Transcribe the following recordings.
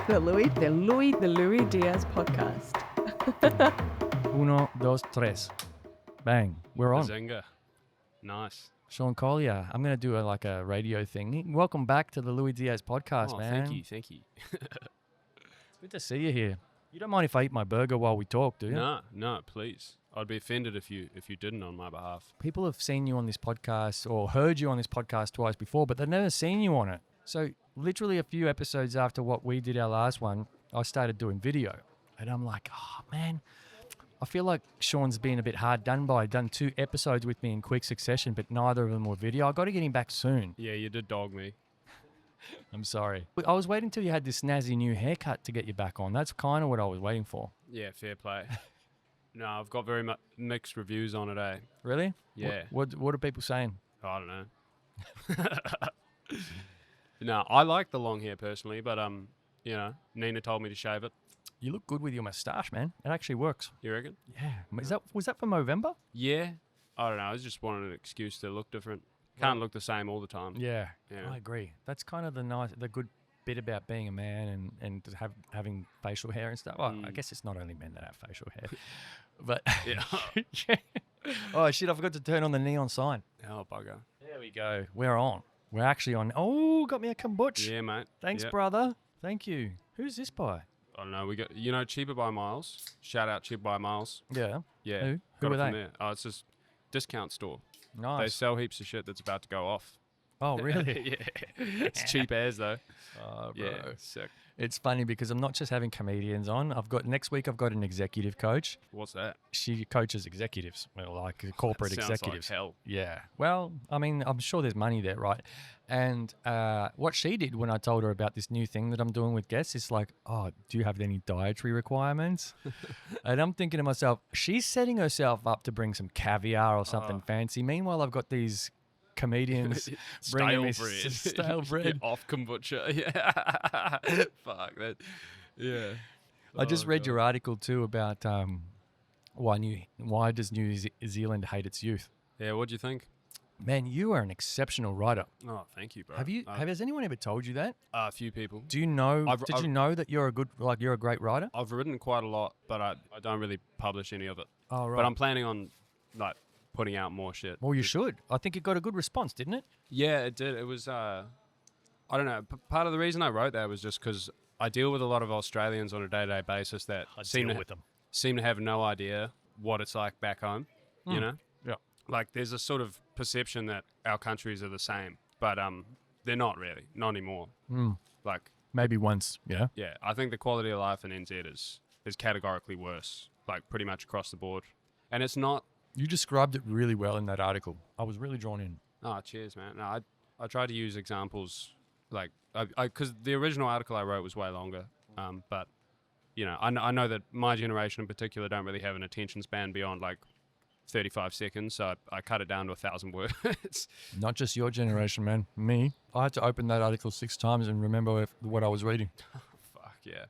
The Louis Diaz podcast. Uno, dos, tres. Bang. We're on. Bazinga. Nice. Sean Collier. I'm going to do a radio thing. Welcome back to the Louis Diaz podcast, man. Thank you. It's good to see you here. You don't mind if I eat my burger while we talk, do you? No, please. I'd be offended if you didn't on my behalf. People have seen you on this podcast or heard you on this podcast twice before, but they've never seen you on it. So literally a few episodes after what we did our last one, I started doing video. And I'm like, oh, man, I feel like Sean's been a bit hard done by. Done 2 episodes with me in quick succession, but neither of them were video. I got to get him back soon. Yeah, you did dog me. I'm sorry. I was waiting till you had this snazzy new haircut to get you back on. That's kind of what I was waiting for. Yeah, fair play. No, I've got very mixed reviews on it, eh? Really? Yeah. What are people saying? I don't know. No, I like the long hair personally, but Nina told me to shave it. You look good with your moustache, man. It actually works. You reckon? Yeah. Was that for Movember? Yeah. I don't know. I was just wanting an excuse to look different. Can't look the same all the time. Yeah, Yeah. I agree. That's kind of the good bit about being a man and having facial hair and stuff. Well, I guess it's not only men that have facial hair, but Yeah. yeah. Oh shit! I forgot to turn on the neon sign. Oh, bugger. There we go. We're on. We're actually on. Oh, got me a kombucha. Yeah, mate. Thanks, Yep. brother. Thank you. Who's this by? I don't know. We got Cheaper by Miles. Shout out Cheaper by Miles. Yeah. Yeah. Who Got are it from they? there. Oh, it's this discount store. They Nice. sell heaps of shit that's about to go off. Oh, really? Yeah. It's cheap as though. Oh, bro. Yeah. Sick. It's funny because I'm not just having comedians on. Next week I've got an executive coach. What's that? She coaches executives, like corporate Sounds executives. like hell. Yeah. Well, I mean, I'm sure there's money there, right? And what she did when I told her about this new thing that I'm doing with guests is like, oh, do you have any dietary requirements? And I'm thinking to myself, she's setting herself up to bring some caviar or something fancy. Meanwhile, I've got these comedians bringing me stale bread. Off kombucha. Yeah. Fuck that. Yeah. I just Oh, read God. your article too about why does New Zealand hate its youth? Yeah. What'd you think? Man, you are an exceptional writer. Oh, thank you, bro. Has anyone ever told you that? A few people. Do you know? I've- you know that you're a great writer? I've written quite a lot, but I don't really publish any of it. Oh, right. But I'm planning on putting out more shit. Well, you should. I think it got a good response, didn't it? Yeah, it did. It was, I don't know. Part of the reason I wrote that was just because I deal with a lot of Australians on a day-to-day basis that seem to have no idea what it's like back home, you know? Yeah. Like, there's a sort of perception that our countries are the same, but they're not really. Not anymore. Like, Maybe once, yeah. yeah, I think the quality of life in NZ is categorically worse, like, pretty much across the board. And it's not... You described it really well in that article. I was really drawn in. Oh, cheers, man. No, I tried to use examples, like, because the original article I wrote was way longer. But, I know that my generation in particular don't really have an attention span beyond, 35 seconds, so I cut it down to 1,000 words. Not just your generation, man. Me. I had to open that article 6 times and remember what I was reading. Fuck, yeah.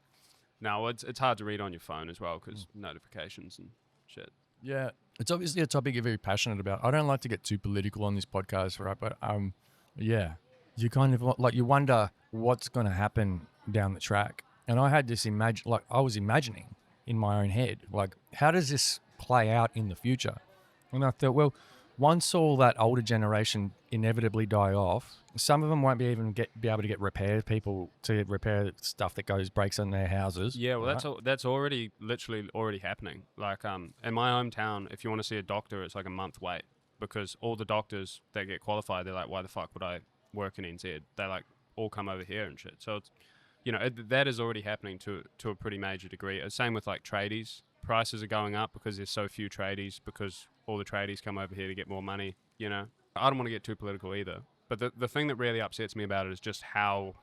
No, it's hard to read on your phone as well, because notifications and shit. Yeah. It's obviously a topic you're very passionate about. I don't like to get too political on this podcast, right? But, yeah. You kind of, you wonder what's going to happen down the track. And I had this I was imagining in my own head, how does this play out in the future? And I thought, well, once all that older generation inevitably die off, some of them won't be able to get people to repair stuff that breaks in their houses. Yeah, well, right? that's literally already happening. In my hometown, if you want to see a doctor, it's like a month wait, because all the doctors that get qualified, they're like, why the fuck would I work in NZ? They all come over here and shit. So it's, that is already happening to a pretty major degree. Same with tradies. Prices are going up because there's so few tradies, because all the tradies come over here to get more money, I don't want to get too political either. But the thing that really upsets me about it is just how,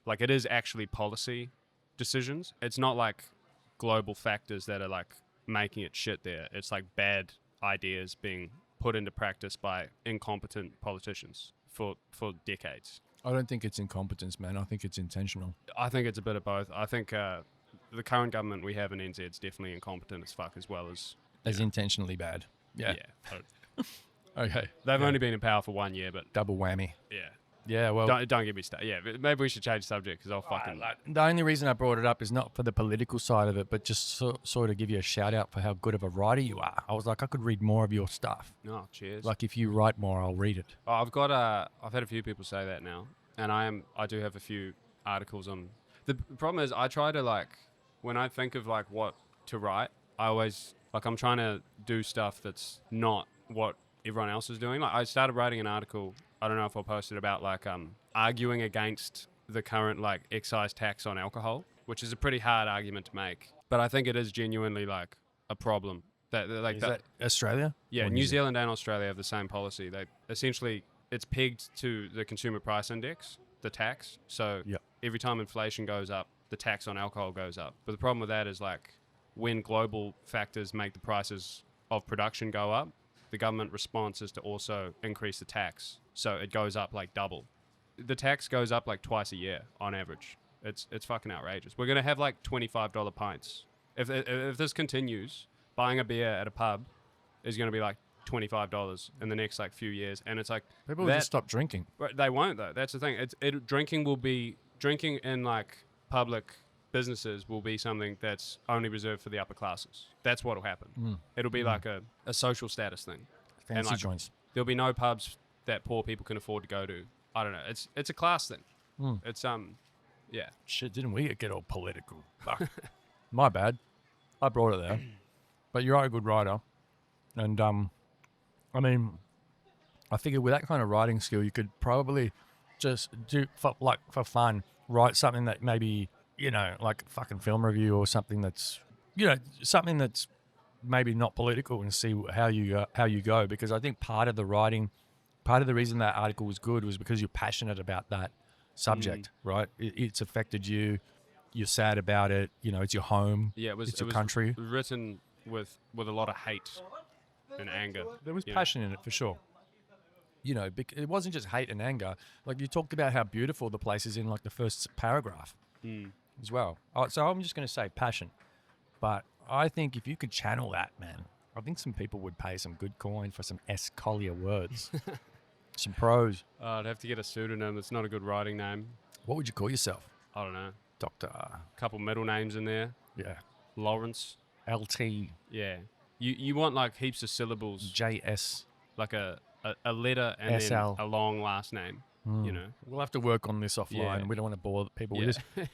it is actually policy decisions. It's not global factors that are making it shit there. It's bad ideas being put into practice by incompetent politicians for decades. I don't think it's incompetence, man. I think it's intentional. I think it's a bit of both. I think the current government we have in NZ is definitely incompetent as fuck, as well as intentionally bad. Yeah. Yeah. Okay. They've only been in power for 1 year, but Double whammy. yeah. Yeah, well, Don't get me started. Yeah, but maybe we should change subject because I'll fucking. the only reason I brought it up is not for the political side of it, but just sort of give you a shout out for how good of a writer you are. I was like, I could read more of your stuff. Oh, cheers. Like, if you write more, I'll read it. Oh, I've had a few people say that now, and I do have a few articles on. The problem is I try to like when I think of like what to write, I always like I'm trying to do stuff that's not what everyone else is doing. Like I started writing an article. I don't know if I'll post it about like arguing against the current like excise tax on alcohol, which is a pretty hard argument to make, but I think it is genuinely like a problem. Is that Australia? Yeah, Or New Zealand and Australia have the same policy. They essentially it's pegged to the consumer price index, the tax. So Yep. every time inflation goes up, the tax on alcohol goes up. But the problem with that is like when global factors make the prices of production go up, the government response is to also increase the tax. So it goes up like double. The tax goes up like twice a year on average. It's fucking outrageous. We're going to have like $25 pints. If this continues, buying a beer at a pub is going to be like $25 in the next like few years. And it's like People will just stop drinking. But they won't though. That's the thing. Drinking in like public businesses will be something that's only reserved for the upper classes. That's what'll happen. It'll be like a social status thing. Fancy like, joints. There'll be no pubs that poor people can afford to go to. I don't know. It's a class thing. It's yeah. Shit, didn't we get all political? Fuck. My bad. I brought it there. But you're a good writer. And I mean, I figure with that kind of writing skill, you could probably just do for fun, write something that maybe, like a fucking film review or something that's, something that's maybe not political and see how you go. Because I think part of the reason that article was good was because you're passionate about that subject, right? It's affected you. You're sad about it. It's your home. Yeah, it's your country. Written with a lot of hate and anger. There was passion in it for sure. It wasn't just hate and anger. Like you talked about how beautiful the place is in like the first paragraph as well. So I'm just going to say passion. But I think if you could channel that, man, I think some people would pay some good coin for some S. Collier words. Some prose. I'd have to get a pseudonym. It's not a good writing name. What would you call yourself? I don't know. Doctor. A couple middle names in there. Yeah. Lawrence. LT. Yeah. You want like heaps of syllables. JS. Like a letter and SL. then a long last name. We'll have to work on this offline. Yeah. We don't want to bore people with this.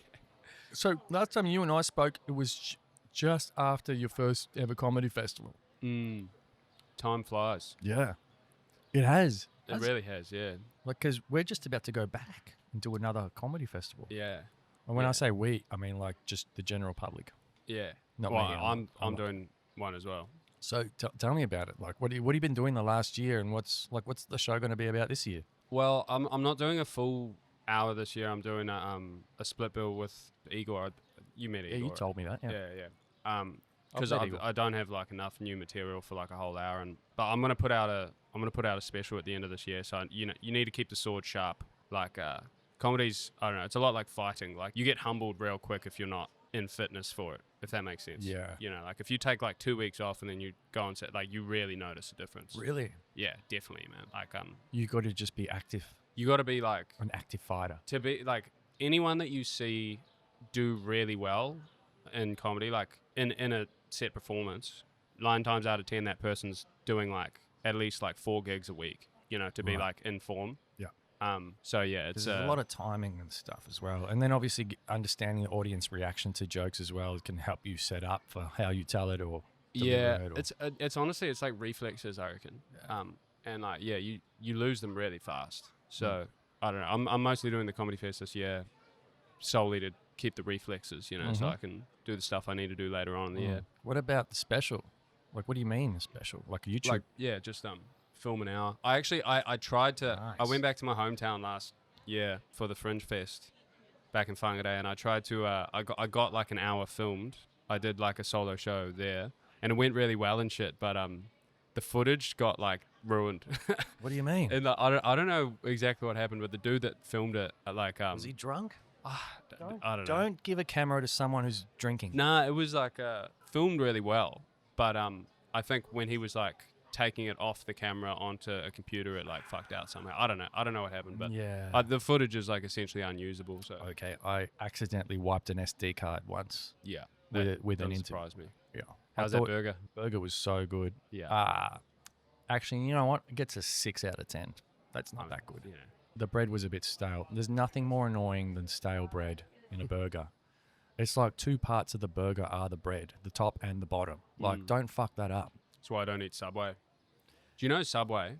So last time you and I spoke, it was just after your first ever comedy festival. Time flies. Yeah. It has. It really has, yeah. Like, because we're just about to go back and do another comedy festival. Yeah. And when I say we, I mean like just the general public. Yeah. Not well, me. I'm doing one as well. So tell me about it. Like, what have you been doing the last year, and what's the show going to be about this year? Well, I'm not doing a full hour this year. I'm doing a split bill with Igor. You met Igor. Yeah, you told me that. Yeah. Because I don't have like enough new material for like a whole hour, but I'm gonna put out a special at the end of this year. So you need to keep the sword sharp. Like comedy's, I don't know, it's a lot like fighting. Like you get humbled real quick if you're not in fitness for it, if that makes sense. Yeah. Like if you take like 2 weeks off and then you go and set, like you really notice a difference. Really? Yeah, definitely, man. Like you got to just be active. You got to be like an active fighter. To be like anyone that you see do really well in comedy, like in a set performance, 9 times out of 10 that person's doing like at least like 4 gigs a week, to be like in form. Yeah. So yeah, it's there's a lot of timing and stuff as well, and then obviously understanding the audience reaction to jokes as well can help you set up for how you tell it or it's honestly it's like reflexes, I reckon. And like you lose them really fast. So I don't know. I'm mostly doing the comedy fest this year solely to keep the reflexes, so I can do the stuff I need to do later on in the year. What about the special? Like, what do you mean the special? Like YouTube? Like, yeah, just film an hour. I actually I tried to. Nice. I went back to my hometown last year for the Fringe Fest back in Whangarei, and I tried to. I got like an hour filmed. I did like a solo show there, and it went really well and shit. But the footage got like ruined. What do you mean? And I don't know exactly what happened, but the dude that filmed it, like was he drunk? I don't know. Don't give a camera to someone who's drinking. Nah, it was like filmed really well, but I think when he was like taking it off the camera onto a computer, it like fucked out somehow. I don't know what happened, but Yeah. the footage is like essentially unusable. So Okay, I accidentally wiped an SD card once yeah, with that with an doesn't interview. surprise me. Yeah. How's I that thought burger? burger was so good. Yeah, Actually, you know what? It gets a 6 out of 10. That's not that good. Yeah. The bread was a bit stale. There's nothing more annoying than stale bread in a burger. It's like 2 parts of the burger are the bread, the top and the bottom. Like, don't fuck that up. That's why I don't eat Subway. Do you know Subway?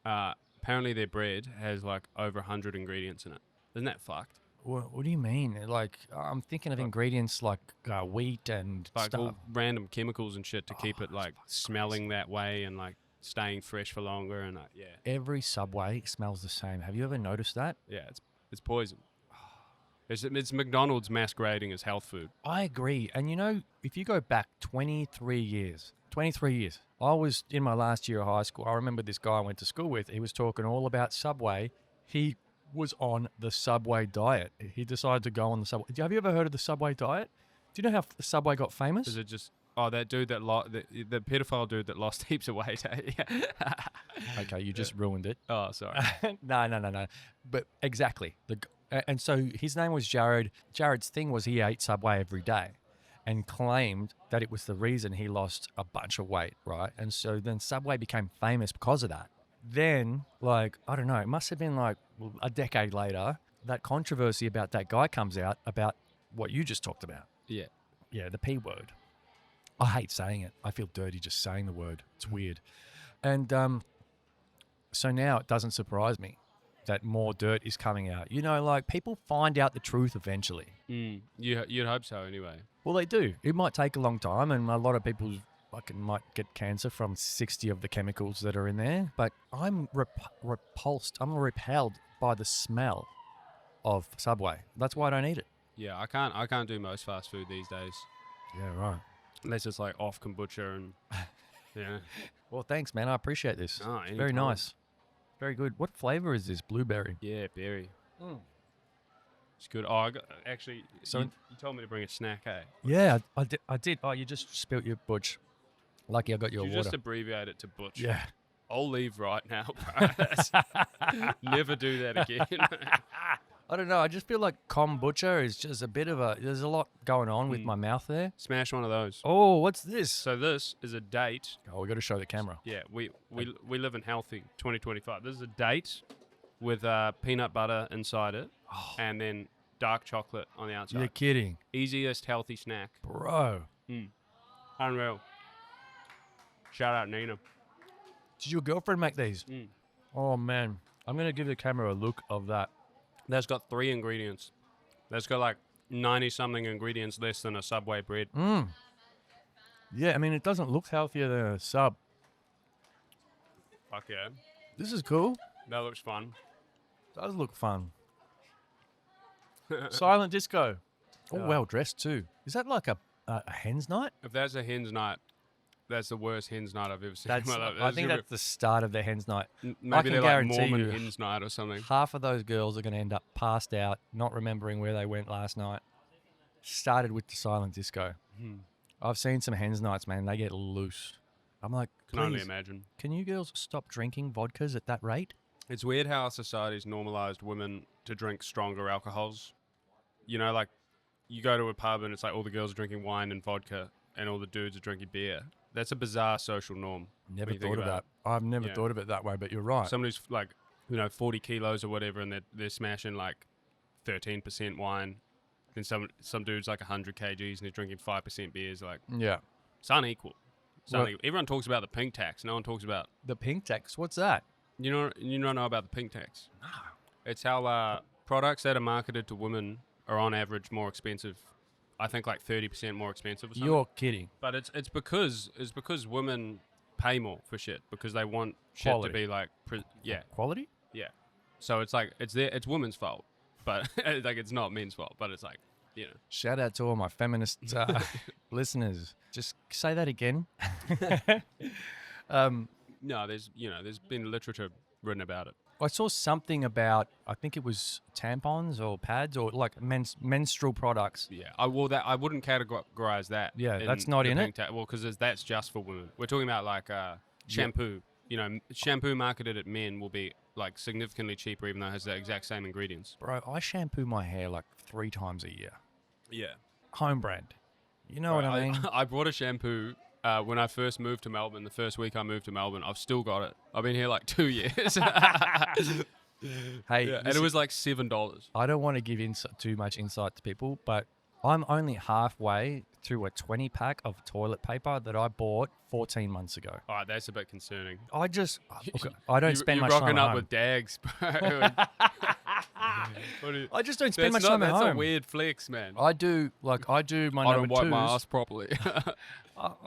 Apparently their bread has like over 100 ingredients in it. Isn't that fucked? What do you mean? Like, I'm thinking of ingredients like wheat and Like stuff. all random chemicals and shit to keep it like smelling that way and like staying fresh for longer and yeah. Every Subway smells the same. Have you ever noticed that? Yeah, it's poison. It's McDonald's masquerading as health food. I agree. And you know, if you go back 23 years, I was in my last year of high school. I remember this guy I went to school with. He was talking all about Subway. He was on the Subway diet. He decided to go on the Subway. Have you ever heard of the Subway diet? Do you know how the Subway got famous? Is it just that dude that the pedophile dude that lost heaps of weight? Okay, you just ruined it. Oh, sorry. No. But exactly. And so his name was Jared. Jared's thing was he ate Subway every day and claimed that it was the reason he lost a bunch of weight, right? And so then Subway became famous because of that. Then, like, I don't know, it must have been like a decade later, that controversy about that guy comes out about what you just talked about. Yeah. Yeah, the P word. I hate saying it. I feel dirty just saying the word. It's weird. And so now it doesn't surprise me that more dirt is coming out. You know, like people find out the truth eventually. You'd hope so anyway. Well, they do. It might take a long time, and a lot of people might get cancer from 60 of the chemicals that are in there. But I'm repulsed. I'm repelled by the smell of Subway. That's why I don't eat it. Yeah, I can't do most fast food these days. Yeah, right. Unless it's like off kombucha and yeah. Well, thanks, man. I appreciate this. Oh, It's very anytime. nice. Very good. What flavor is this? Blueberry. Yeah, berry. It's good. Oh, actually, So- you told me to bring a snack, eh? Yeah, I did. Oh, you just spilt your butch. Lucky I got your You water. just abbreviate it to Butch. Yeah. I'll leave right now, bro. Never do that again. I don't know. I just feel like kombucha is just a bit of a... There's a lot going on with my mouth there. Smash one of those. Oh, what's this? So this is a date. Oh, we got to show the camera. Yeah, we live in healthy 2025. This is a date with peanut butter inside it and then dark chocolate on the outside. You're kidding. Easiest healthy snack. Bro. Unreal. Shout out Nina. Did your girlfriend make these? Oh, man. I'm going to give the camera a look of that. That's got 3 ingredients. That's got like 90-something ingredients less than a Subway bread. Yeah, I mean, it doesn't look healthier than a sub. Fuck yeah. This is cool. That looks fun. Does look fun. Silent disco. Oh, well dressed too. Is that like a hen's night? If that's a hen's night, that's the worst hen's night I've ever seen That's, in my life. I think that's the start of the hen's night. maybe can they're like guarantee Mormon you- hen's night or something. Half of those girls are going to end up passed out, not remembering where they went last night. Started with the silent disco. I've seen some hen's nights, man. They get loose. I'm like, Can only please, imagine. can you girls stop drinking vodkas at that rate? It's weird how our society's normalized women to drink stronger alcohols. You know, like you go to a pub and it's like all the girls are drinking wine and vodka and all the dudes are drinking beer. That's a bizarre social norm. Never when you think thought of about that. I've never Yeah. thought of it that way, but you're right. Someone who's like, 40 kilos or whatever, and they're smashing like 13% wine. Then some dude's like 100 kgs and he's drinking 5% beers. Like, Yeah. it's unequal. It's Well- unequal. Everyone talks about the pink tax. No one talks about. The pink tax, what's that? You don't know about the pink tax. No. It's how products that are marketed to women are on average more expensive. I think like 30% more expensive or something. You're kidding. But it's because women pay more for shit because they want shit Quality. to be like Quality? yeah. So it's like it's women's fault, but like it's not men's fault. But it's like Shout out to all my feminist listeners. Just say that again. no, there's been literature written about it. I saw something about, I think it was tampons or pads or like menstrual products. Yeah, I wouldn't categorize that. Yeah, that's not in the pink it? well, because that's just for women. We're talking about like shampoo. You know, shampoo marketed at men will be like significantly cheaper, even though it has the exact same ingredients. Bro, I shampoo my hair like 3 times a year. Yeah. Home brand. You know what I mean? I brought a shampoo when I first moved to Melbourne. The first week I moved to Melbourne, I've still got it. I've been here like 2 years. Hey, and it was like $7. I don't want to give too much insight to people, but I'm only halfway through a 20-pack of toilet paper that I bought 14 months ago. All right, that's a bit concerning. I just, I don't spend much You're time rocking at up home. with dags, bro. I just don't spend much time at home. That's a weird flex, man. I do my I number don't wipe twos. my ass properly.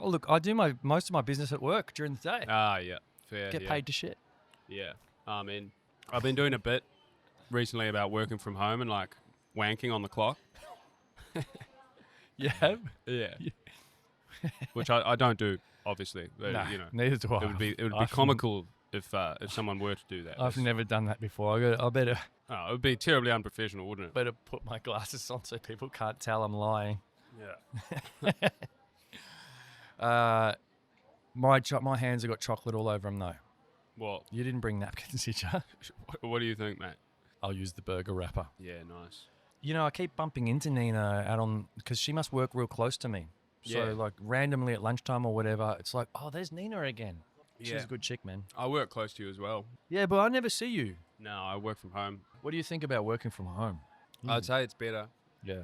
Look, I do most of my business at work during the day. Yeah, fair. Get paid to shit. Yeah, and I've been doing a bit recently about working from home and like wanking on the clock. Yeah. Yeah. Which I don't do, obviously. But, No, you know, neither do I. it would be comical if someone were to do that. I've never done that before. I better Oh, it would be terribly unprofessional, wouldn't it? put my glasses on so people can't tell I'm lying. Yeah. My hands have got chocolate all over them though. Well, You didn't bring napkins, did you? what do you think, mate? I'll use the burger wrapper. Yeah, nice. You know, I keep bumping into Nina out on because she must work real close to me. So Yeah. like randomly at lunchtime or whatever, it's like, oh, there's Nina again. She's Yeah. a good chick, man. I work close to you as well. Yeah, but I never see you. No, I work from home. What do you think about working from home? I'd say it's better Yeah.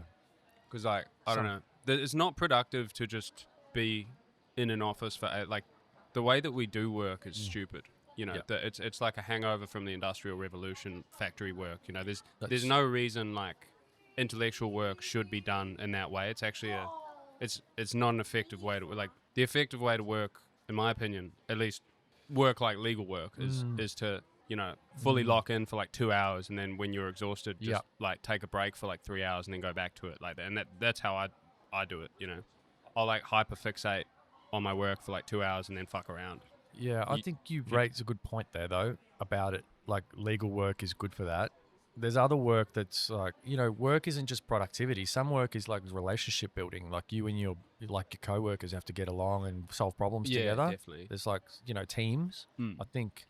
because, like, I don't know. It's not productive to just be in an office for like the way that we do work is stupid. You know, Yeah. it's like a hangover from the Industrial Revolution, factory work. You know, there's That's- no reason like intellectual work should be done in that way. It's actually it's not an effective way to like the effective way to work, in my opinion, at least work like legal work is to fully lock in for like 2 hours and then when you're exhausted, just like take a break for like 3 hours and then go back to it like that. And that's how I do it. You know, I'll like hyperfixate on my work for like 2 hours and then fuck around. Yeah, I think you raise a good point there, though, about it. Like, legal work is good for that. There's other work that's like, work isn't just productivity. Some work is like relationship building. Like you and your co-workers have to get along and solve problems together. Definitely. There's like, teams. I think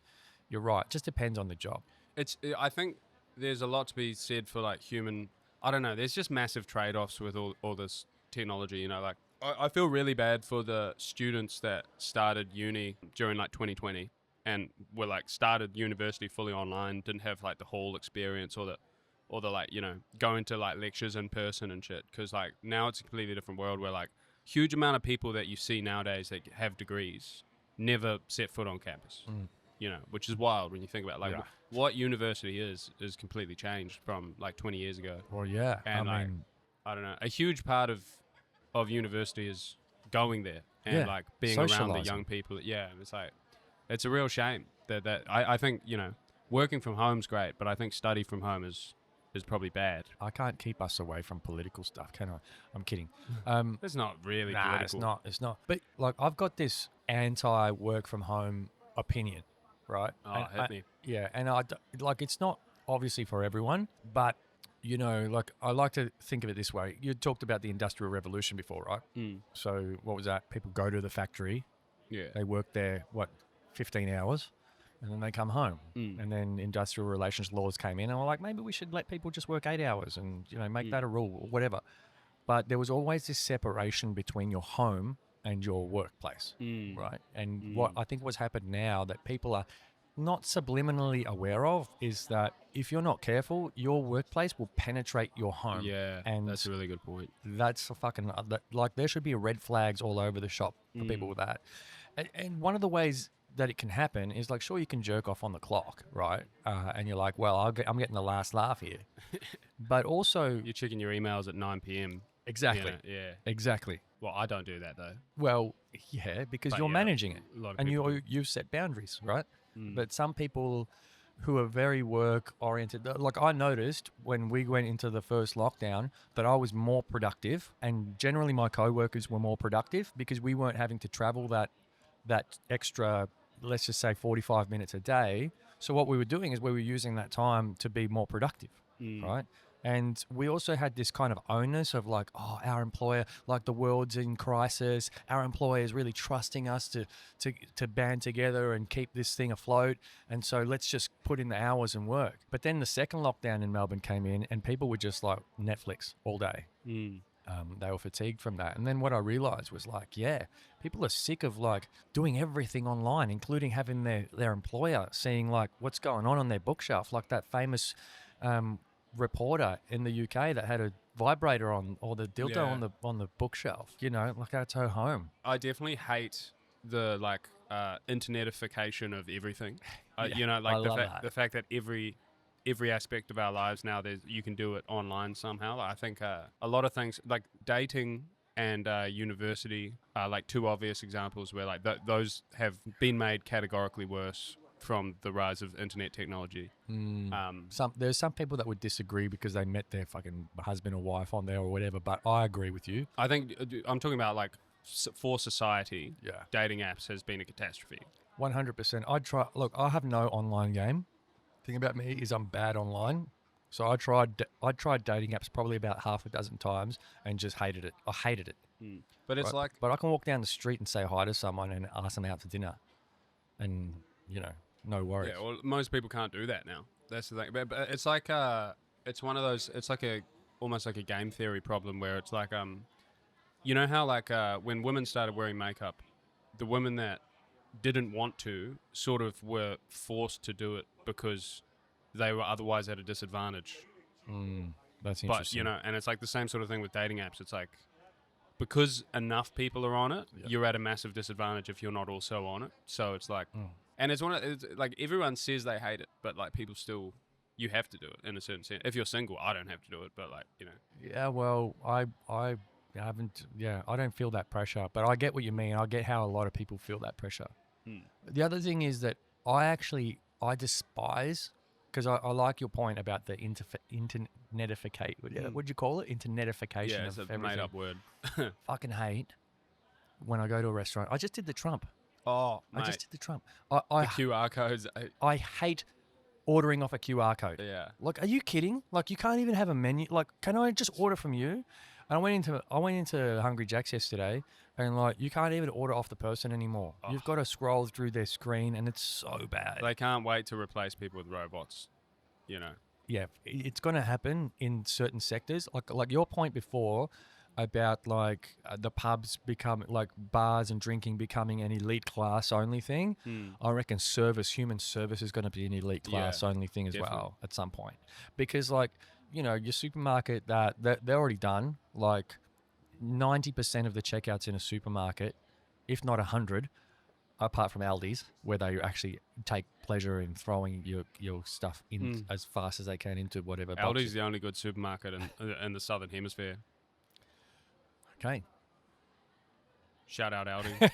you're right. It just depends on the job. I think there's a lot to be said for like human. I don't know. There's just massive trade-offs with all this technology. You know, like I feel really bad for the students that started uni during like 2020 and were like started university fully online, didn't have like the hall experience or the like, going to like lectures in person and shit. Because like now it's a completely different world where like huge amount of people that you see nowadays that have degrees never set foot on campus. Which is wild when you think about it. Like what university is completely changed from like 20 years ago. Well, yeah. And I don't know, a huge part of university is going there and like being around the socialising. young people. Yeah, and it's like it's a real shame that I think working from home's great, but I think study from home is probably bad. I can't keep us away from political stuff, can I? I'm kidding. It's not really Nah, political. it's not. But like, I've got this anti-work from home opinion, right? Oh, hit me. Yeah, and it's not obviously for everyone, but like I like to think of it this way. You talked about the Industrial Revolution before, right? So what was that? People go to the factory, Yeah. they work there, 15 hours, and then they come home. And then industrial relations laws came in and were like, maybe we should let people just work 8 hours and, make that a rule or whatever. But there was always this separation between your home and your workplace, right? And what I think what's happened now that people are not subliminally aware of is that if you're not careful, your workplace will penetrate your home. Yeah, and that's a really good point. that's a fucking like there should be red flags all over the shop for people with that. And one of the ways that it can happen is like, sure, you can jerk off on the clock, right? And you're like, well, I'm getting the last laugh here. But also, You're checking your emails at 9 p.m. exactly, Yeah. exactly. Well, I don't do that though. Well, yeah, because But you're yeah, managing it, a lot of and people you've set boundaries, right? But some people who are very work oriented, like I noticed when we went into the first lockdown that I was more productive, and generally my co-workers were more productive because we weren't having to travel that extra, let's just say 45 minutes a day. So what we were doing is we were using that time to be more productive, right? And we also had this kind of onus of like, oh, our employer, like the world's in crisis. Our employer is really trusting us to band together and keep this thing afloat. And so let's just put in the hours and work. But then the second lockdown in Melbourne came in and people were just like Netflix all day. They were fatigued from that. And then what I realized was like, yeah, people are sick of like doing everything online, including having their employer seeing like what's going on their bookshelf, like that famous reporter in the UK that had a vibrator on, or the dildo on the bookshelf, you know, like that's her home. I definitely hate the like internetification of everything. You know, like the fact that every aspect of our lives now, you can do it online somehow. I think a lot of things like dating and university are like two obvious examples where like those have been made categorically worse from the rise of internet technology. There's some people that would disagree because they met their fucking husband or wife on there or whatever, but I agree with you. I think I'm talking about like for society, dating apps has been a catastrophe. 100%. Look, I have no online game. Thing about me is I'm bad online. So I tried dating apps probably about half a dozen times and just hated it. I hated it. But it's like... But I can walk down the street and say hi to someone and ask them out to dinner. And, you know, no worries. Yeah, well, most people can't do that now. That's the thing. But it's like... it's one of those... It's like almost like a game theory problem where it's like... you know how like when women started wearing makeup, the women that didn't want to sort of were forced to do it because they were otherwise at a disadvantage. That's interesting. But, you know, and it's like the same sort of thing with dating apps. It's like, because enough people are on it, you're at a massive disadvantage if you're not also on it. So it's like, and it's like everyone says they hate it, but like people still, you have to do it in a certain sense. If you're single, I don't have to do it, but like, you know. Yeah, well, I haven't, I don't feel that pressure, but I get what you mean. I get how a lot of people feel that pressure. The other thing is that I despise, because I like your point about the internetification. What'd you call it? Internetification. Yeah, it's a made-up word. Fucking hate when I go to a restaurant. I just did the Trump. Oh, mate. I just did the Trump. The QR codes. I hate ordering off a QR code. Yeah. Like, are you kidding? Like, you can't even have a menu. Like, can I just order from you? And I went into Hungry Jack's yesterday, and like you can't even order off the person anymore. You've got to scroll through their screen, and it's so bad. They can't wait to replace people with robots, you know. Yeah, it's going to happen in certain sectors. Like your point before about like the pubs become like bars and drinking becoming an elite class only thing. I reckon human service is going to be an elite class only thing as well at some point, because like, you know, your supermarket that they're already done. Like 90% of the checkouts in a supermarket, if not 100, apart from Aldi's, where they actually take pleasure in throwing your stuff in as fast as they can into whatever. Aldi's the only good supermarket in the southern hemisphere. Okay. Shout out Aldi.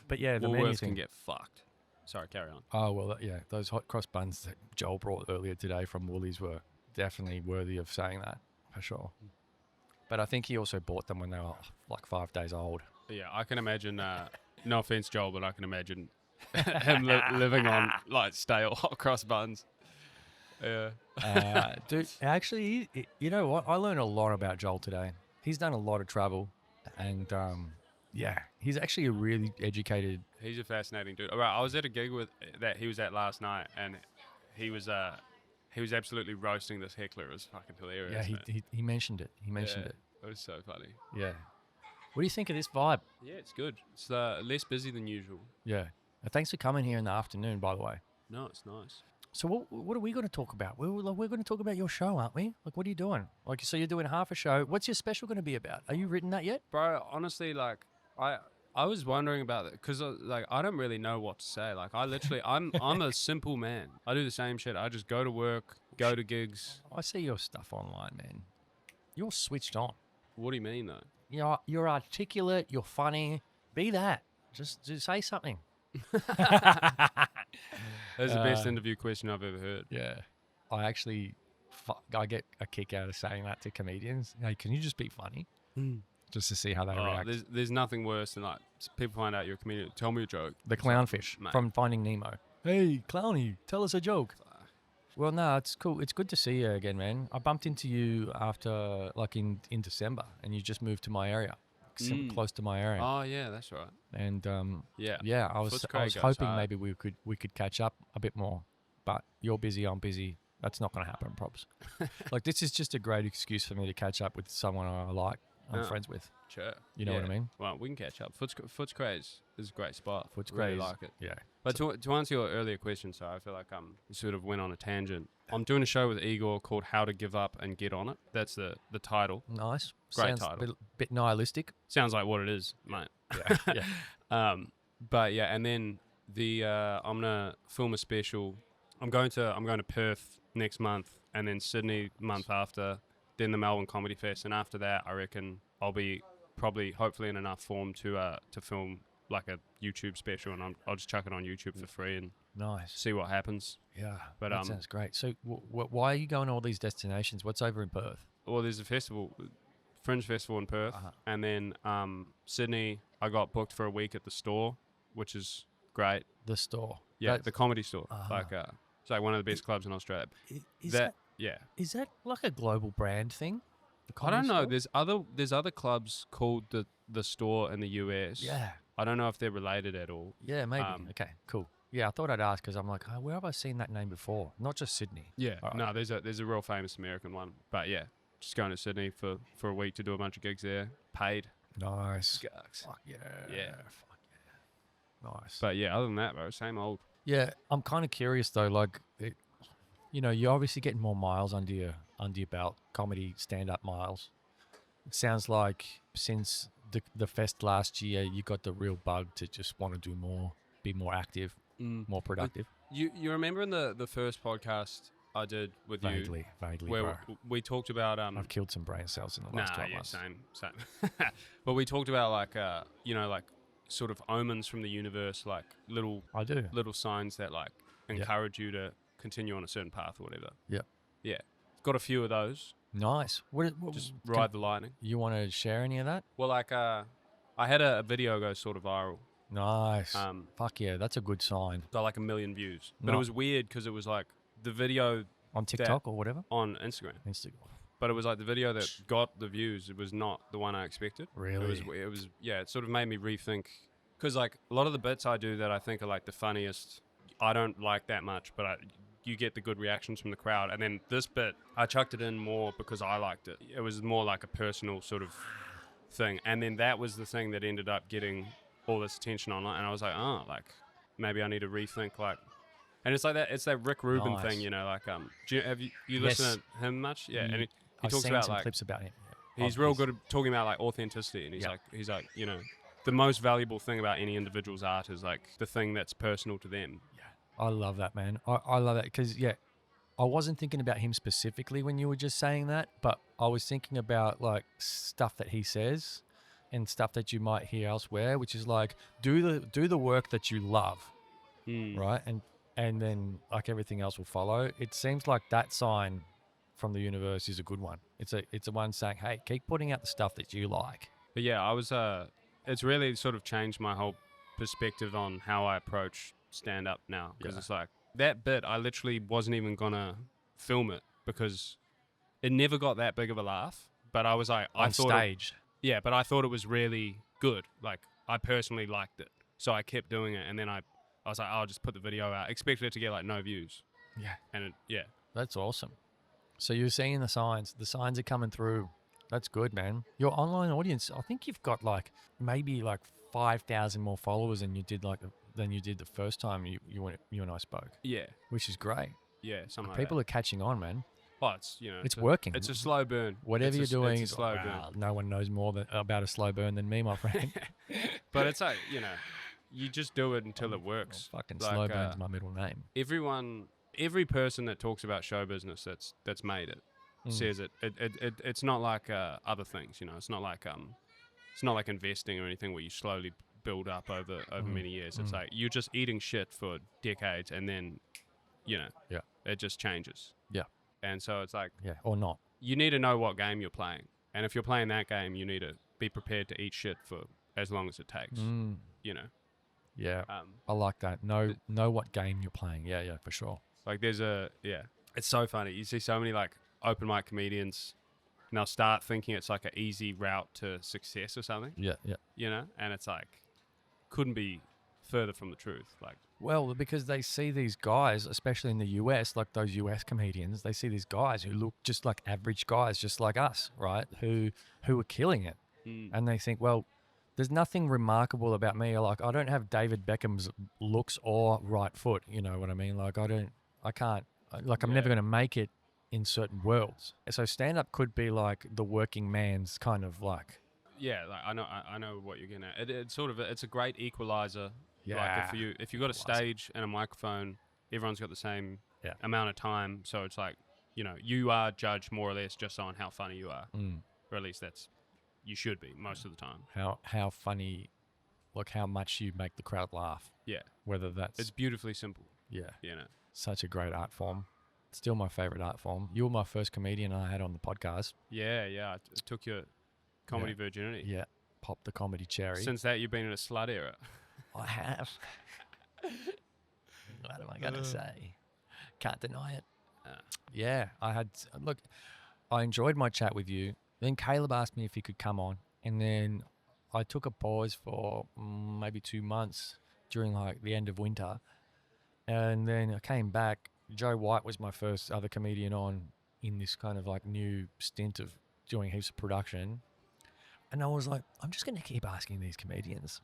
But yeah, the menu Woolworths thing can get fucked. Sorry, carry on. Oh, well, yeah, those hot cross buns that Joel brought earlier today from Woolies were definitely worthy of saying that, for sure. But I think he also bought them when they were like 5 days old. Yeah, I can imagine, no offense, Joel, but I can imagine him living on like stale hot cross buns. Yeah. Dude, actually, you know what? I learned a lot about Joel today. He's done a lot of travel, and yeah, he's actually a really educated. He's a fascinating dude. All right, I was at a gig that he was at last night, and he was absolutely roasting this heckler. It was fucking hilarious. Yeah, he mentioned it. He mentioned it. It was so funny. Yeah. What do you think of this vibe? Yeah, it's good. It's less busy than usual. Yeah. Thanks for coming here in the afternoon, by the way. No, it's nice. So what are we going to talk about? We're going to talk about your show, aren't we? Like, what are you doing? Like, so you're doing half a show. What's your special going to be about? Are you written that yet? Bro, honestly, like, I was wondering about it because, like, I don't really know what to say. Like, I literally, I'm a simple man. I do the same shit. I just go to work, go to gigs. I see your stuff online, man. You're switched on. What do you mean, though? You're articulate. You're funny. Be that. Just say something. That's the best interview question I've ever heard. Yeah. I actually, I get a kick out of saying that to comedians. Hey, can you just be funny? Just to see how they react. There's nothing worse than like people find out you're a comedian. Tell me a joke. The clownfish from Finding Nemo. Hey, Clowny, tell us a joke. Well, no, it's cool. It's good to see you again, man. I bumped into you after, like, in December, and you just moved to my area, close to my area. Oh yeah, that's right. And Yeah. I was Footscray goes hoping hard. maybe we could catch up a bit more, but you're busy, I'm busy. That's not going to happen, props. Like, this is just a great excuse for me to catch up with someone I like, I'm Yeah. friends with. Sure. You know what I mean? Well, we can catch up. Footscray is a great spot. Footscray Really is- like it. Yeah. But to answer your earlier question, so I feel like you sort of went on a tangent. I'm doing a show with Igor called How to Give Up and Get On It. That's the title. Nice. Great Sounds title. a bit nihilistic. Sounds like what it is, mate. Yeah. Yeah. But yeah, and then I'm gonna film a special. I'm going to Perth next month, and then Sydney the month after, then the Melbourne Comedy Fest, and after that, I reckon I'll be hopefully in enough form to film like a YouTube special, and I'll just chuck it on YouTube for free and Nice. see what happens. Yeah. But, that sounds great. So why are you going to all these destinations? What's over in Perth? Well, there's a festival, Fringe Festival in Perth, Uh-huh. and then Sydney. I got booked for a week at the store, which is great. The store. Yeah, the comedy store. Uh-huh. Like it's like one of the best clubs in Australia. Is Yeah. like a global brand thing? The I don't comedy know. store? There's other clubs called the store in the US. Yeah. I don't know if they're related at all. Yeah, maybe. Um, Okay, cool. Yeah, I thought I'd ask because I'm like, oh, where have I seen that name before? Not just Sydney. Yeah. All right. No, there's a real famous American one. But yeah, just going to Sydney for a week to do a bunch of gigs there. Paid. Nice. Gucks. Fuck yeah. Yeah. Fuck yeah. Nice. But yeah, other than that, bro, same old. Yeah, I'm kind of curious though. Like, you're obviously getting more miles under your belt, comedy stand-up miles. It sounds like since the fest last year, you got the real bug to just want to do more, be more active, more productive. You remember in the first podcast I did with Vaguely, you, where bro. we talked about I've killed some brain cells in the last 12 months. same. But we talked about like like sort of omens from the universe, like little signs that like encourage you to continue on a certain path or whatever. Yep. Yeah. Got a few of those. Nice. What Just ride the lightning. You want to share any of that? Well, like I had a video go sort of viral. Nice. Fuck yeah, that's a good sign. Got like 1 million views. But No. it was weird because it was like the video On TikTok or whatever? on Instagram. Instagram. But it was like the video that got the views. It was not the one I expected. Really? It was yeah. It sort of made me rethink because like a lot of the bits I do that I think are like the funniest, I don't like that much, but you get the good reactions from the crowd. And then this bit, I chucked it in more because I liked it. It was more like a personal sort of thing. And then that was the thing that ended up getting all this attention online. And I was like, oh, like maybe I need to rethink like. And it's like that. It's that Rick Rubin Nice. thing, you know. Like, have you Yes. listen to him much? Yeah, and he I've talks seen about some like clips about him. he's real good at talking about like authenticity, and he's like you know, the most valuable thing about any individual's art is like the thing that's personal to them. I love that, man. I love that because, I wasn't thinking about him specifically when you were just saying that, but I was thinking about like stuff that he says and stuff that you might hear elsewhere, which is like, do the work that you love, right? And then like everything else will follow. It seems like that sign from the universe is a good one. It's a one saying, hey, keep putting out the stuff that you like. But yeah, I was it's really sort of changed my whole perspective on how I approach stand up now, because it's like that bit I literally wasn't even gonna film it because it never got that big of a laugh, but I was like On stage. but I thought it was really good. Like I personally liked it, so I kept doing it, and then I was like, I'll just put the video out, expected it to get like no views, Yeah. and That's awesome. So you're seeing the signs. The signs are coming through. That's good, man. Your online audience, I think you've got like maybe like 5,000 more followers than you did the first time you and I spoke. yeah, Which is great. something like People that. are catching on, man. Oh, it's It's working. It's a slow burn. Whatever It's you're doing, it's a slow burn. no one knows more about a slow burn than me, my friend. But it's like, you just do it until it works. Fucking Like, slow burn's my middle name. Every person that talks about show business that's made it says it. It's not like other things, It's not like investing or anything where you slowly build up over many years. It's like you're just eating shit for decades, and then, it just changes. Yeah. And so it's like Yeah, or not. you need to know what game you're playing, and if you're playing that game, you need to be prepared to eat shit for as long as it takes. Yeah, I like that. Know what game you're playing. Yeah, for sure. Like there's a It's so funny. You see so many like open mic comedians, and they'll start thinking it's like an easy route to success or something, Yeah, yeah. you know? And it's like, couldn't be further from the truth. Like, Well, because they see these guys, especially in the US, like those US comedians, they see these guys who look just like average guys, just like us, right? Who are killing it. And they think, well, there's nothing remarkable about me. Like, I don't have David Beckham's looks or right foot. You know what I mean? Like, I'm never going to make it in certain worlds. So stand-up could be like the working man's kind of like. yeah, like I know what you're getting at. It's sort of it's a great equalizer. Yeah. Like if you've got a stage and a microphone, everyone's got the same amount of time. So it's like, you know, you are judged more or less just on how funny you are. Or at least you should be most of the time. How funny, like how much you make the crowd laugh. Yeah. Whether that's. It's beautifully simple. Yeah. You know. Such a great art form. Still my favorite art form. You were my first comedian I had on the podcast. Yeah. I took your comedy virginity. Yeah. Popped the comedy cherry. Since that, you've been in a slut era. I have. What am I going to say? Can't deny it. Yeah, I enjoyed my chat with you. Then Caleb asked me if he could come on. And then I took a pause for maybe 2 months during like the end of winter. And then I came back. Joe White was my first other comedian on in this kind of like new stint of doing heaps of production. And I was like, I'm just going to keep asking these comedians.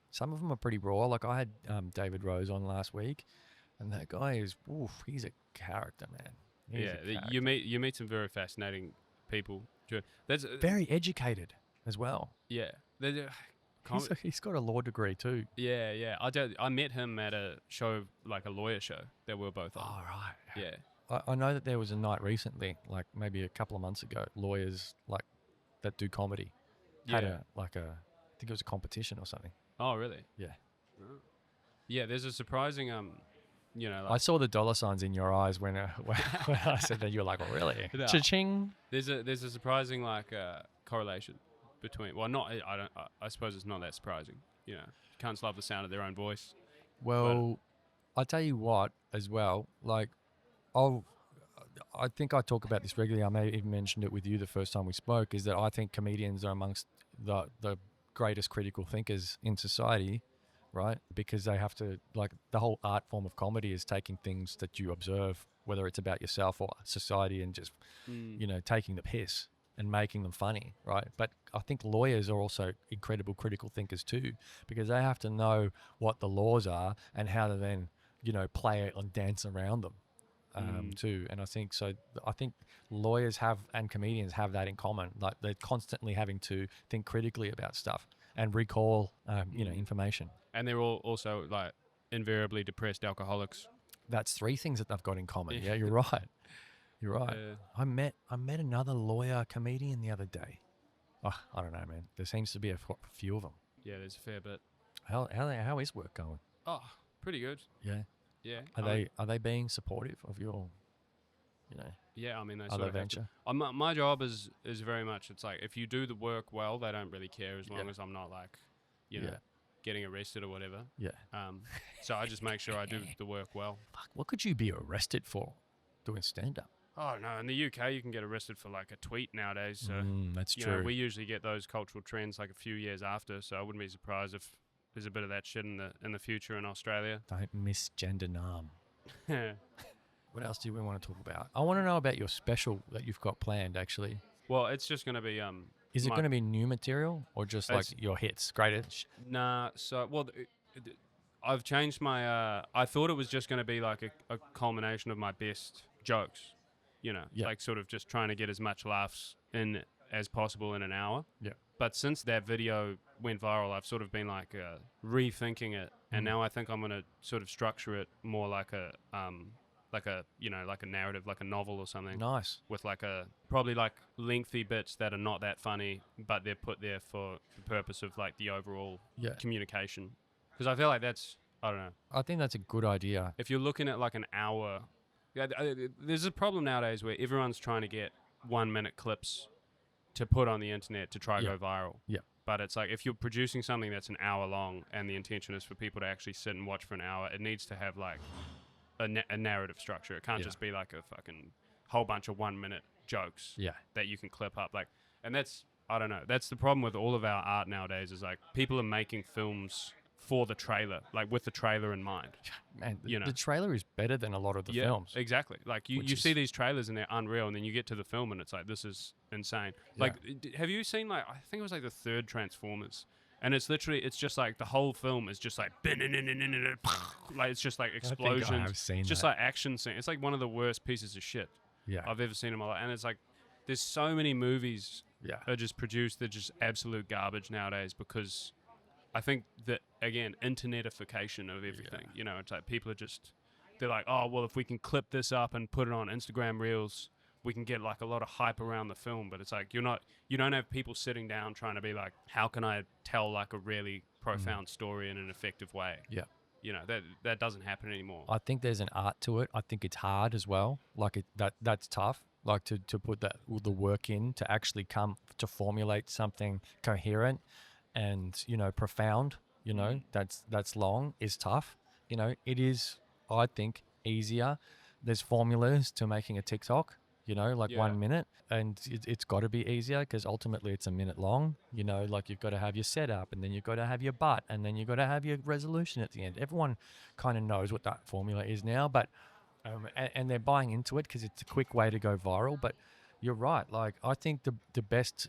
Some of them are pretty raw. Like I had David Rose on last week, and that guy he's a character, man. He's a character. You meet some very fascinating people. That's very educated as well. Yeah, He's got a law degree too. Yeah. I met him at a show, like a lawyer show that we were both on. Oh right. Yeah. I know that there was a night recently, like maybe a couple of months ago, lawyers like that do comedy had I think it was a competition or something. Oh, really? Yeah. Yeah, there's a surprising, you know. Like I saw the dollar signs in your eyes when I said that. You were like, oh, really? No. Cha-ching. There's a surprising like correlation between. Well, not. I suppose it's not that surprising. You know, cunts love the sound of their own voice. Well, I tell you what, as well. Like, I think I talk about this regularly. I may even mentioned it with you the first time we spoke. Is that I think comedians are amongst the greatest critical thinkers in society, right? Because they have to, like, the whole art form of comedy is taking things that you observe, whether it's about yourself or society, and just, you know, taking the piss and making them funny, right? But I think lawyers are also incredible critical thinkers too, because they have to know what the laws are and how to then, you know, play it and dance around them. Too. And I think lawyers and comedians have that in common. Like they're constantly having to think critically about stuff and recall, you know, information. And they're all also like invariably depressed alcoholics. That's 3 things that they've got in common. Yeah, you're right. You're right. I met another lawyer comedian the other day. Oh, I don't know, man. There seems to be a few of them. Yeah, there's a fair bit. How is work going? Oh, pretty good. Yeah. Yeah. Are they being supportive of your, you know? Yeah, I mean, they other sort of venture. My job is very much. It's like if you do the work well, they don't really care as long as I'm not like, you know, getting arrested or whatever. Yeah. So I just make sure I do the work well. Fuck, what could you be arrested for doing stand-up? Oh no, in the UK you can get arrested for like a tweet nowadays. So that's you true. know, we usually get those cultural trends like a few years after. So I wouldn't be surprised if there's a bit of that shit in the future in Australia. Don't misgender Nam. What else do we want to talk about? I want to know about your special that you've got planned, actually. Well, it's just going to be Is it going to be new material or just like your hits? Great. Nah. So I've changed my. I thought it was just going to be like a culmination of my best jokes. You know, like sort of just trying to get as much laughs in as possible in an hour. Yeah. But since that video went viral, I've sort of been like rethinking it, and now I think I'm gonna sort of structure it more like a you know, like a narrative, like a novel or something. Nice. With like probably like lengthy bits that are not that funny, but they're put there for the purpose of like the overall communication. Because I feel like I don't know. I think that's a good idea. If you're looking at like an hour, there's a problem nowadays where everyone's trying to get 1-minute clips to put on the internet to try go viral. Yeah. But it's like if you're producing something that's an hour long and the intention is for people to actually sit and watch for an hour, it needs to have like a narrative structure. It can't Yeah. just be like a fucking whole bunch of 1 minute jokes Yeah. that you can clip up. Like, and that's, I don't know, that's the problem with all of our art nowadays, is like people are making films for the trailer, like with the trailer in mind. Man, You know. the trailer is better than a lot of the films. Exactly. Like you Which see is- these trailers and they're unreal, and then you get to the film and it's like, this is insane. Like, have you seen, like, I think it was like the third Transformers, and it's literally, it's just like the whole film is just like like, it's just like explosions. I have seen just that. like action scene. It's like one of the worst pieces of shit Yeah. I've ever seen in my life. And it's like, there's so many movies Yeah. are just produced, they're just absolute garbage nowadays, because I think that, again, internetification of everything. You know, it's like people are just, they're like, oh, well, if we can clip this up and put it on Instagram Reels, we can get like a lot of hype around the film. But it's like, you don't have people sitting down trying to be like, how can I tell like a really profound story in an effective way? Yeah. You know, that doesn't happen anymore. I think there's an art to it. I think it's hard as well. Like that's tough. Like to put the work in to actually come to formulate something coherent and, you know, profound, you know, that's long is tough. You know, it is, I think, easier. There's formulas to making a TikTok, you know, like 1 minute, and it's got to be easier because ultimately it's a minute long. You know, like you've got to have your setup, and then you've got to have your butt, and then you've got to have your resolution at the end. Everyone kind of knows what that formula is now, but and they're buying into it because it's a quick way to go viral. But you're right. Like, I think the best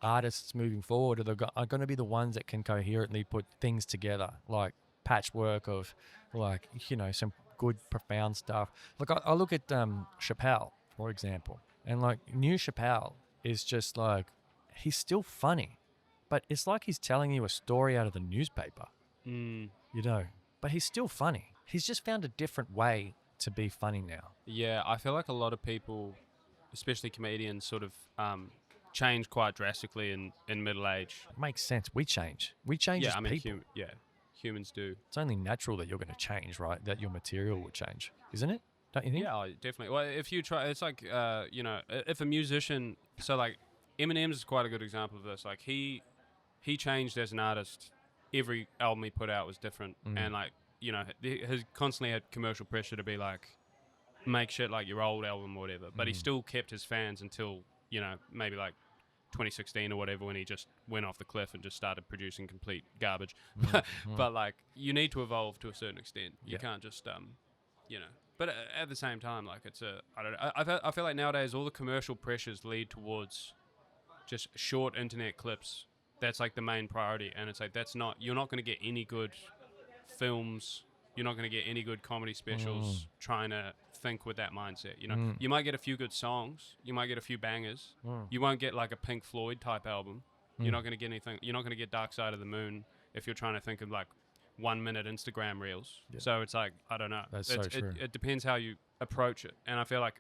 artists moving forward are going to be the ones that can coherently put things together, like patchwork of, like, you know, some good profound stuff. Like I look at Chappelle, for example, and like new Chappelle is just like, he's still funny, but it's like he's telling you a story out of the newspaper, you know, but he's still funny. He's just found a different way to be funny now. Yeah, I feel like a lot of people, especially comedians, sort of change quite drastically in middle age. It makes sense. We change Yeah, as I mean, people. humans do. It's only natural that you're going to change, right? That your material will change, isn't it? Don't you think? Yeah, definitely. Well, if you try, it's like, you know, if a musician, so like Eminem's is quite a good example of this. Like he changed as an artist. Every album he put out was different, and like, you know, he has constantly had commercial pressure to be like, make shit like your old album or whatever. But he still kept his fans until, you know, maybe like 2016 or whatever, when he just went off the cliff and just started producing complete garbage. But like, you need to evolve to a certain extent. You can't just you know. But at the same time, like, it's I don't know. I feel like nowadays all the commercial pressures lead towards just short internet clips. That's like the main priority, and it's like, you're not going to get any good films. You're not going to get any good comedy specials trying to think with that mindset. You know, you might get a few good songs, you might get a few bangers. You won't get like a Pink Floyd type album. You're not going to get anything. You're not going to get Dark Side of the Moon if you're trying to think of like 1 minute Instagram reels. So it's like, I don't know. That's so true. It depends how you approach it. And I feel like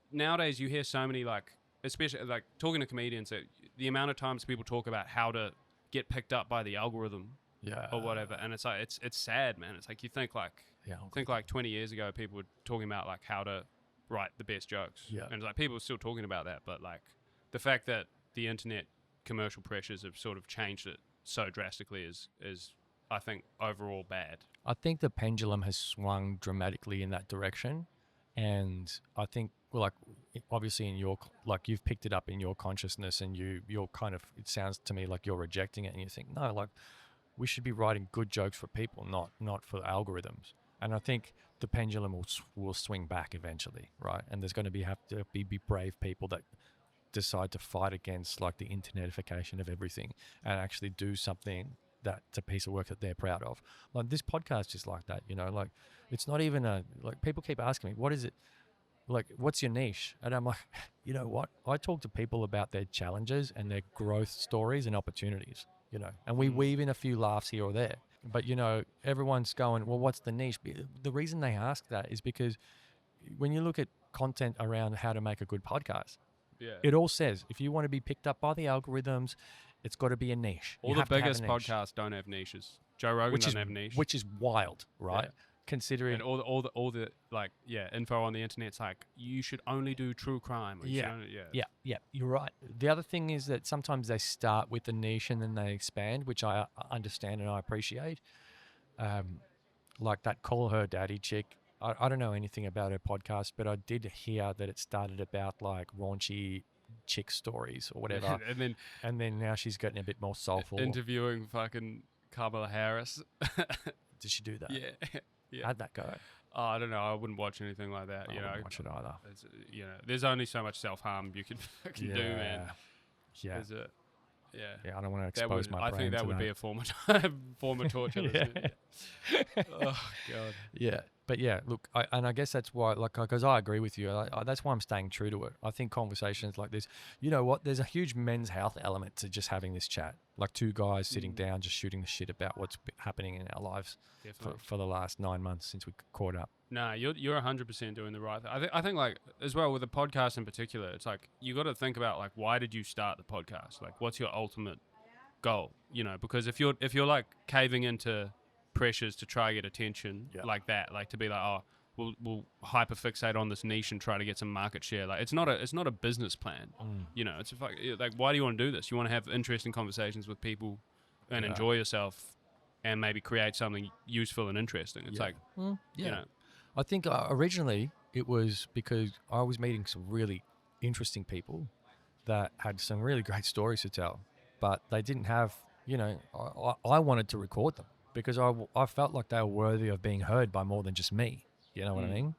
nowadays you hear so many, like, especially like talking to comedians, that the amount of times people talk about how to get picked up by the algorithm. Or whatever, and it's like, it's sad, man. It's like, you think like, think like 20 years ago people were talking about like how to write the best jokes, and it's like people are still talking about that, but like the fact that the internet commercial pressures have sort of changed it so drastically is I think overall bad. I think the pendulum has swung dramatically in that direction, and I think, well, like, obviously in your, like, you've picked it up in your consciousness, and you're kind of, it sounds to me like you're rejecting it, and you think, no, like, we should be writing good jokes for people, not for algorithms. And I think the pendulum will swing back eventually, right? And there's going to have to be brave people that decide to fight against like the internetification of everything and actually do something that's a piece of work that they're proud of. Like this podcast is like that, you know, like it's not even like people keep asking me, what is it? Like, what's your niche? And I'm like, you know what? I talk to people about their challenges and their growth stories and opportunities. You know, and we weave in a few laughs here or there. But, you know, everyone's going, well, what's the niche? The reason they ask that is because when you look at content around how to make a good podcast, it all says, if you want to be picked up by the algorithms, it's got to be a niche. All the biggest podcasts don't have niches. Joe Rogan doesn't have a niche. Which is wild, right? Yeah. Considering... And all the like, info on the internet's like, you should only do true crime. Or Yeah, you're right. The other thing is that sometimes they start with the niche and then they expand, which I understand and I appreciate. Like that Call Her Daddy chick, I don't know anything about her podcast, but I did hear that it started about like raunchy chick stories or whatever, and then and now she's getting a bit more soulful. interviewing fucking Kamala Harris. Did she do that? Yeah. Yeah. How'd that go? Oh, I don't know. I wouldn't watch anything like that. I You know, wouldn't watch it either. it's, you know, there's only so much self-harm you can fucking do, man. Yeah. There's a, yeah. Yeah, I don't want to That expose would, my I brain think that to would that. be a form of torture. Yeah. Oh God. Yeah, but yeah, look, I guess that's why, like, because I agree with you. That's why I'm staying true to it. I think conversations like this, you know what? There's a huge men's health element to just having this chat, like two guys sitting down, just shooting the shit about what's happening in our lives for the last 9 months since we caught up. No, you're 100% doing the right thing. I think like as well with the podcast in particular, it's like you got to think about like why did you start the podcast? Like what's your ultimate goal? You know, because if you're like caving into pressures to try get attention like that, like to be like, oh, we'll hyperfixate on this niche and try to get some market share. Like it's not a business plan. You know, it's like why do you want to do this? You want to have interesting conversations with people and enjoy yourself and maybe create something useful and interesting. It's like you know. I think originally it was because I was meeting some really interesting people that had some really great stories to tell, but they didn't have, you know, I wanted to record them because I felt like they were worthy of being heard by more than just me. You know what I mean?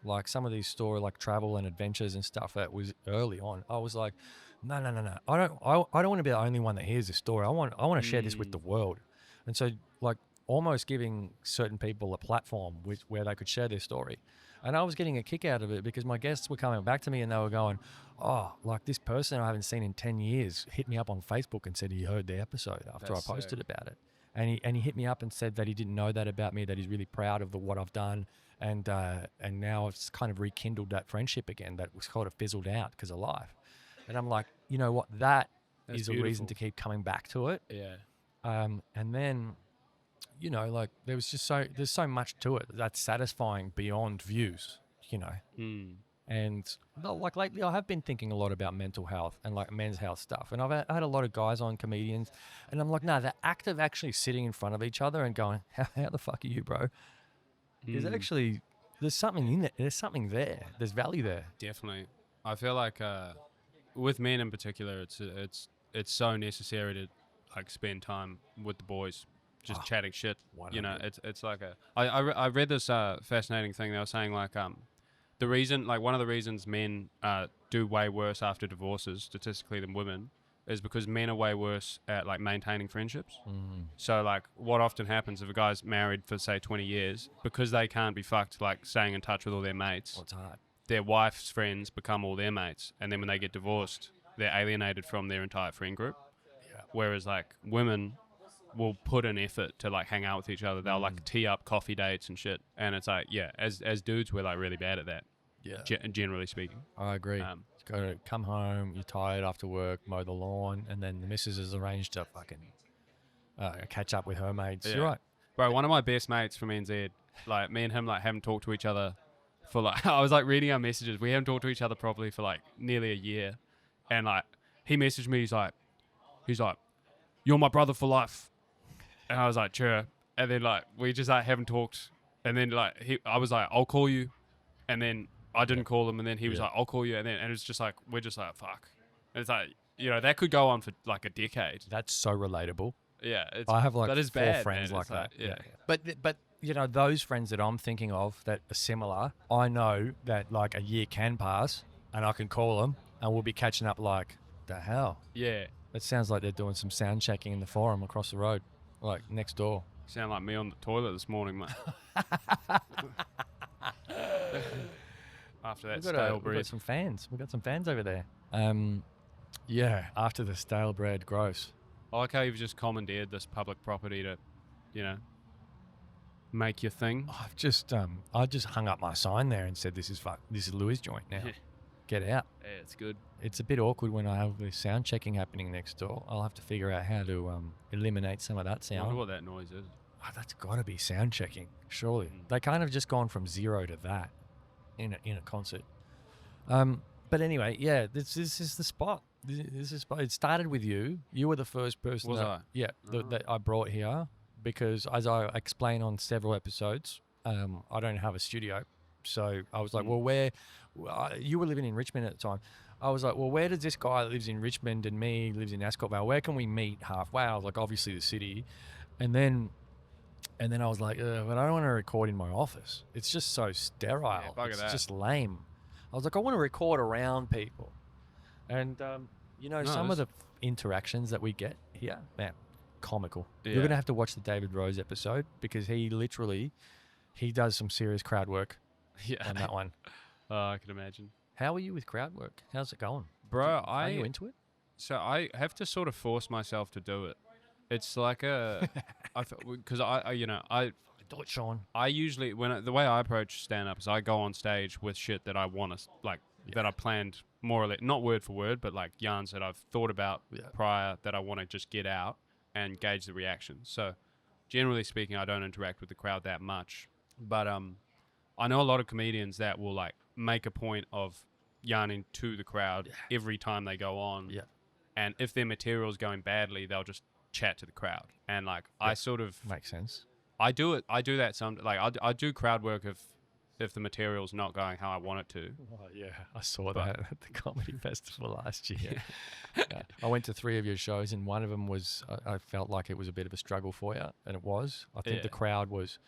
Like some of these stories, like travel and adventures and stuff that was early on, I was like, no. I don't want to be the only one that hears this story. I want to share this with the world. And so like almost giving certain people a platform where they could share their story. And I was getting a kick out of it because my guests were coming back to me and they were going, oh, like this person I haven't seen in 10 years hit me up on Facebook and said he heard the episode after I posted about it. And he hit me up and said that he didn't know that about me, that he's really proud of what I've done. And now it's kind of rekindled that friendship again that was kind of fizzled out because of life. And I'm like, you know what, that's is beautiful. A reason to keep coming back to it. Yeah. And then, you know, like there's so much to it that's satisfying beyond views, you know. And like lately I have been thinking a lot about mental health and like men's health stuff. And I've had a lot of guys on, comedians, and I'm like, no, the act of actually sitting in front of each other and going, how the fuck are you, bro? Is actually, there's something in it. There's something there. There's value there. Definitely. I feel like with men in particular, it's so necessary to like spend time with the boys. Just chatting shit, 100. You know. It's like I read this fascinating thing. They were saying like the reason, like one of the reasons men do way worse after divorces statistically than women is because men are way worse at like maintaining friendships. So like what often happens if a guy's married for say 20 years, because they can't be fucked like staying in touch with all their mates. It's hard. Their wife's friends become all their mates, and then when they get divorced, they're alienated from their entire friend group. Yeah. Whereas like women will put an effort to like hang out with each other. They'll like tee up coffee dates and shit. And it's like, yeah, as dudes, we're like really bad at that. Yeah. Generally speaking. I agree. You go to come home, you're tired after work, mow the lawn, and then the missus has arranged to fucking catch up with her mates. Yeah. You're right. Bro, one of my best mates from NZ, like me and him like haven't talked to each other for like, I was like reading our messages. We haven't talked to each other properly for like nearly a year. And like, he messaged me, he's like, you're my brother for life. And I was like, sure. And then like we just like haven't talked. And then like I was like, I'll call you. And then I didn't call him. And then he was like, I'll call you. And it's just like we're just like fuck. And it's like, you know, that could go on for like a decade. That's so relatable. Yeah, I have like 4 bad, friends man. like that. Yeah. But you know, those friends that I'm thinking of that are similar, I know that like a year can pass and I can call them and we'll be catching up like the hell. Yeah. It sounds like they're doing some sound checking in the forum across the road. Like next door. Sound like me on the toilet this morning, mate. After that stale bread. We've got some fans. We've got some fans over there. Yeah, after the stale bread, gross. I like how you've just commandeered this public property to, you know, make your thing. I just hung up my sign there and said, this is Louis' joint now. Get out. Yeah, it's good. It's a bit awkward when I have the sound checking happening next door. I'll have to figure out how to eliminate some of that sound. I wonder what that noise is. Oh, that's got to be sound checking, surely. They kind of just gone from 0 to that in a concert. But anyway, yeah, this is the spot. This is it started with you. You were the first person. Was I? Yeah, that I brought here because, as I explain on several episodes, I don't have a studio. So I was like, well, where you were living in Richmond at the time. I was like, well, where does this guy that lives in Richmond and me lives in Ascot Vale? Where can we meet halfway? I was like, obviously the city. And then I was like, but I don't want to record in my office. It's just so sterile. Yeah, bugger it's that. just lame. I was like, I want to record around people. And, some of the interactions that we get here, man, comical. Yeah. You're going to have to watch the David Rose episode because he does some serious crowd work on that one. I can imagine. How are you with crowd work? How's it going? Bro, Are you into it? So I have to sort of force myself to do it. It's like because I Do it, Sean. I usually the way I approach stand up is I go on stage with shit that I want to that I planned more or less, not word for word, but like yarns that I've thought about prior that I want to just get out and gauge the reaction. So generally speaking, I don't interact with the crowd that much, but I know a lot of comedians that will like make a point of yarning to the crowd every time they go on. Yeah. And if their material's going badly, they'll just chat to the crowd. And like I sort of makes sense. I do that some like I do crowd work if the material's not going how I want it to. Oh, yeah, I saw that at the comedy festival last year. I went to 3 of your shows, and one of them was I felt like it was a bit of a struggle for you, and it was. I think the crowd was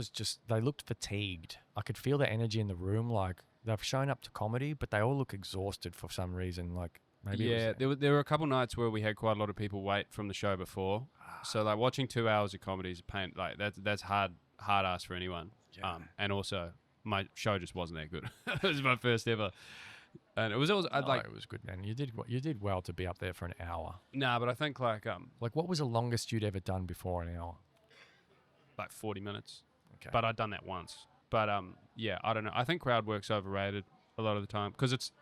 just, they looked fatigued. I could feel the energy in the room. Like they've shown up to comedy, but they all look exhausted for some reason. Like maybe there were a couple nights where we had quite a lot of people wait from the show before. So like watching 2 hours of comedy is a pain. Like that's hard ass for anyone. Yeah. And also my show just wasn't that good. It was my first ever, and it was also it was good, man. You did well to be up there for an hour. Nah, but I think like what was the longest you'd ever done before an hour? like 40 minutes. Okay. But I'd done that once. But I don't know. I think crowd work's overrated a lot of the time because it's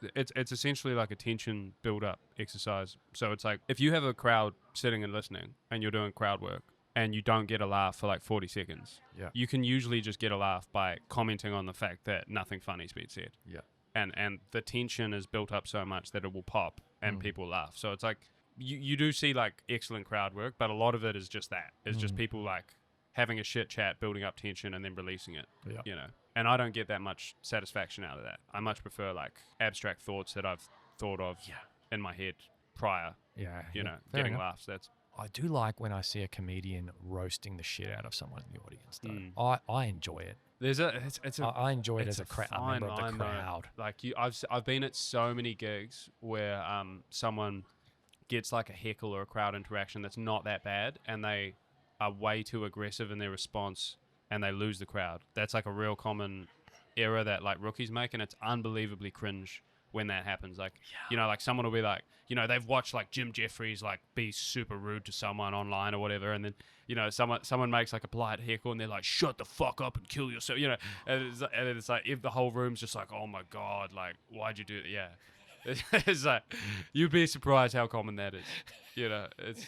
essentially like a tension build up exercise. So it's like if you have a crowd sitting and listening and you're doing crowd work and you don't get a laugh for like 40 seconds, you can usually just get a laugh by commenting on the fact that nothing funny's been said. Yeah. And the tension is built up so much that it will pop and people laugh. So it's like you do see like excellent crowd work, but a lot of it is just that. It's just people like having a shit chat, building up tension and then releasing it. Yeah. You know. And I don't get that much satisfaction out of that. I much prefer like abstract thoughts that I've thought of in my head prior. Yeah. Getting laughs. I do like when I see a comedian roasting the shit out of someone in the audience, though. I enjoy it. I enjoy it as a member of the crowd. Though. Like I've been at so many gigs where someone gets like a heckle or a crowd interaction that's not that bad, and they are way too aggressive in their response, and they lose the crowd. That's like a real common error that like rookies make, and it's unbelievably cringe when that happens. Like, like someone will be like, they've watched like Jim Jeffries like be super rude to someone online or whatever, and then someone makes like a polite heckle and they're like, shut the fuck up and kill yourself, and it's like if the whole room's just like, oh my god, like why'd you do it? It's like you'd be surprised how common that is. It's